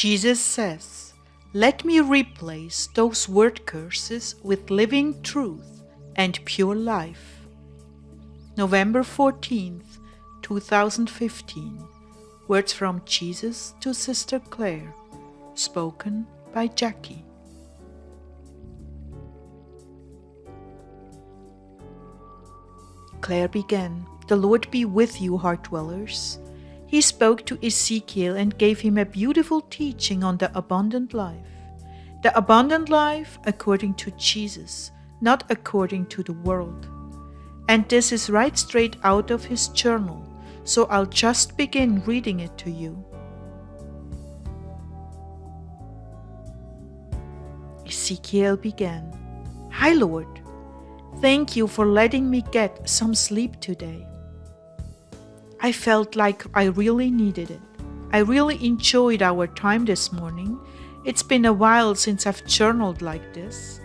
Jesus says, "Let me replace those word curses with living truth and pure life." November 14th, 2015. Words from Jesus to Sister Clare, spoken by Jackie. Clare began, "The Lord be with you, Heartdwellers." He spoke to Ezekiel and gave him a beautiful teaching on the abundant life. The abundant life according to Jesus, not according to the world. And this is right straight out of his journal, so I'll just begin reading it to you. Ezekiel began, "Hi, Lord. Thank you for letting me get some sleep today. I felt like I really needed it. I really enjoyed our time this morning. It's been a while since I've journaled like this.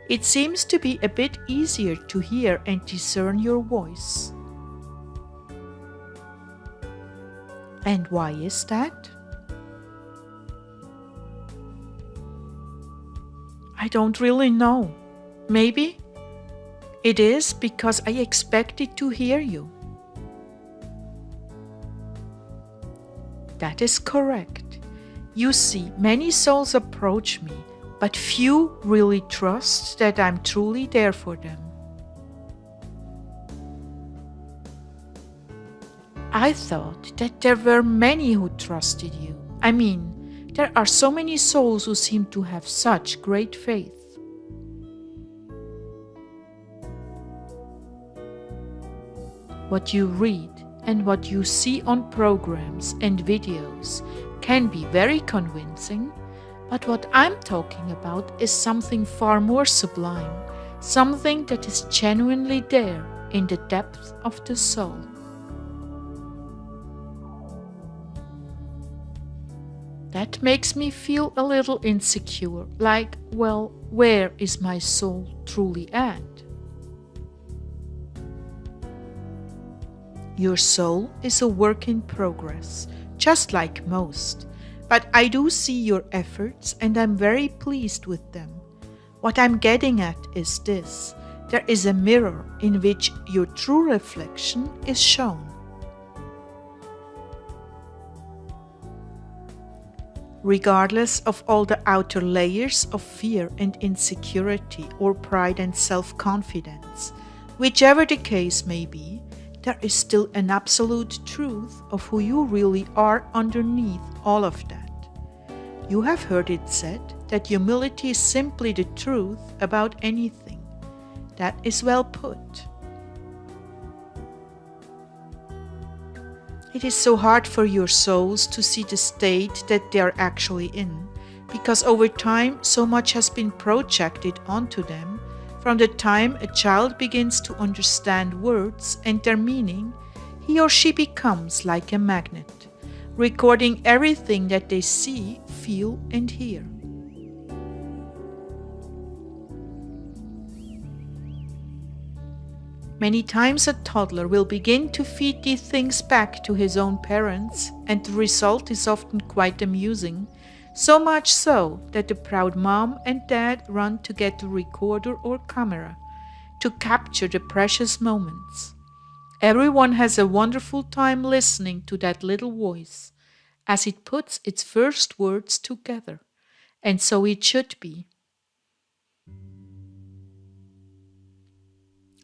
It seems to be a bit easier to hear and discern your voice." "And why is that?" "I don't really know. Maybe it is because I expected to hear you." "That is correct. You see, many souls approach me, but few really trust that I'm truly there for them." "I thought that there were many who trusted you. I mean, there are so many souls who seem to have such great faith." What you read and what you see on programs and videos can be very convincing, but what I'm talking about is something far more sublime, something that is genuinely there in the depth of the soul. That makes me feel a little insecure, like, well, where is my soul truly at? Your soul is a work in progress, just like most, but I do see your efforts and I'm very pleased with them. What I'm getting at is this: there is a mirror in which your true reflection is shown. Regardless of all the outer layers of fear and insecurity or pride and self-confidence, whichever the case may be, there is still an absolute truth of who you really are underneath all of that. You have heard it said that humility is simply the truth about anything. That is well put. It is so hard for your souls to see the state that they are actually in, because over time so much has been projected onto them. From the time a child begins to understand words and their meaning, he or she becomes like a magnet, recording everything that they see, feel, and hear. Many times a toddler will begin to feed these things back to his own parents, and the result is often quite amusing. So much so that the proud mom and dad run to get the recorder or camera to capture the precious moments. Everyone has a wonderful time listening to that little voice as it puts its first words together, and so it should be.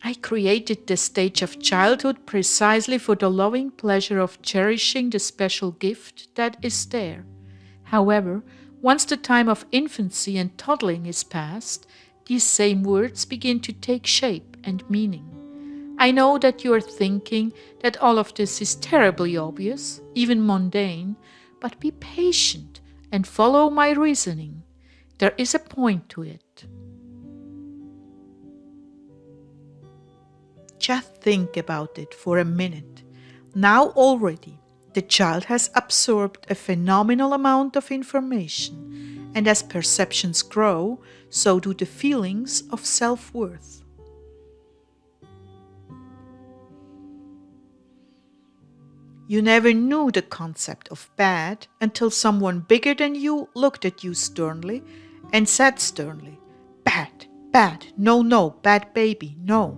I created this stage of childhood precisely for the loving pleasure of cherishing the special gift that is there. However, once the time of infancy and toddling is past, these same words begin to take shape and meaning. I know that you are thinking that all of this is terribly obvious, even mundane, but be patient and follow my reasoning. There is a point to it. Just think about it for a minute. Now already, the child has absorbed a phenomenal amount of information, and as perceptions grow, so do the feelings of self-worth. You never knew the concept of bad until someone bigger than you looked at you sternly and said sternly, "Bad, bad, no, no, bad baby, no."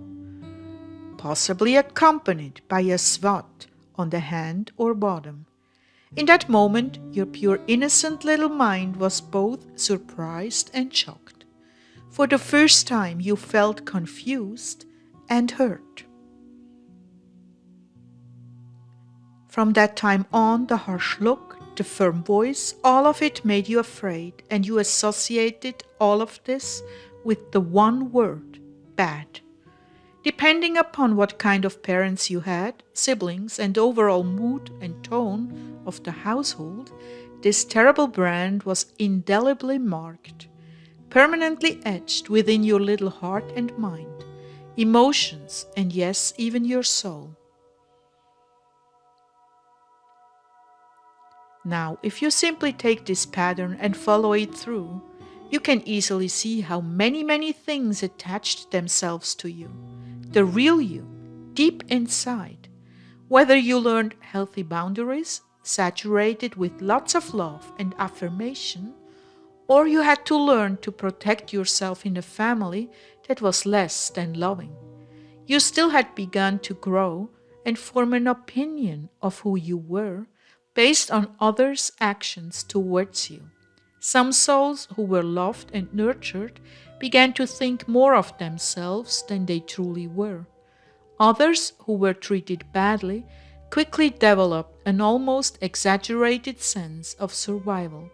Possibly accompanied by a swat on the hand or bottom. In that moment, your pure innocent little mind was both surprised and shocked. For the first time, you felt confused and hurt. From that time on, the harsh look, the firm voice, all of it made you afraid, and you associated all of this with the one word, bad. Depending upon what kind of parents you had, siblings, and overall mood and tone of the household, this terrible brand was indelibly marked, permanently etched within your little heart and mind, emotions, and yes, even your soul. Now, if you simply take this pattern and follow it through, you can easily see how many things attached themselves to you, the real you, deep inside. Whether you learned healthy boundaries, saturated with lots of love and affirmation, or you had to learn to protect yourself in a family that was less than loving. You still had begun to grow and form an opinion of who you were based on others' actions towards you. Some souls who were loved and nurtured began to think more of themselves than they truly were. Others who were treated badly quickly developed an almost exaggerated sense of survival.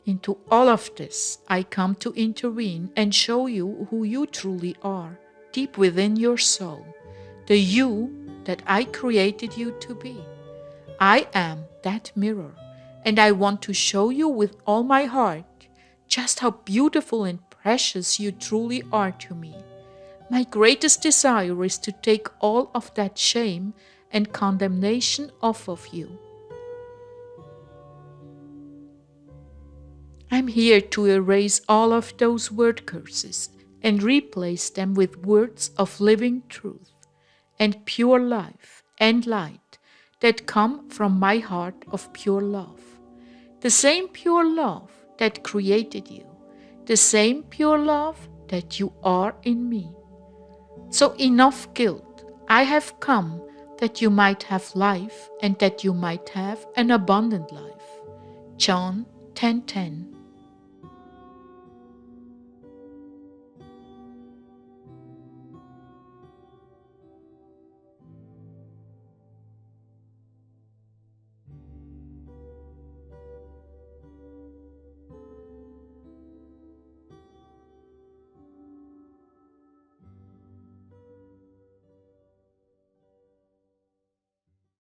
Into all of this, I come to intervene and show you who you truly are, deep within your soul, the you that I created you to be. I am that mirror, and I want to show you with all my heart just how beautiful and precious you truly are to me. My greatest desire is to take all of that shame and condemnation off of you. I'm here to erase all of those word curses and replace them with words of living truth and pure life and light that come from my heart of pure love. The same pure love that created you, the same pure love that you are in me. So enough guilt. I have come that you might have life and that you might have an abundant life. John 10:10.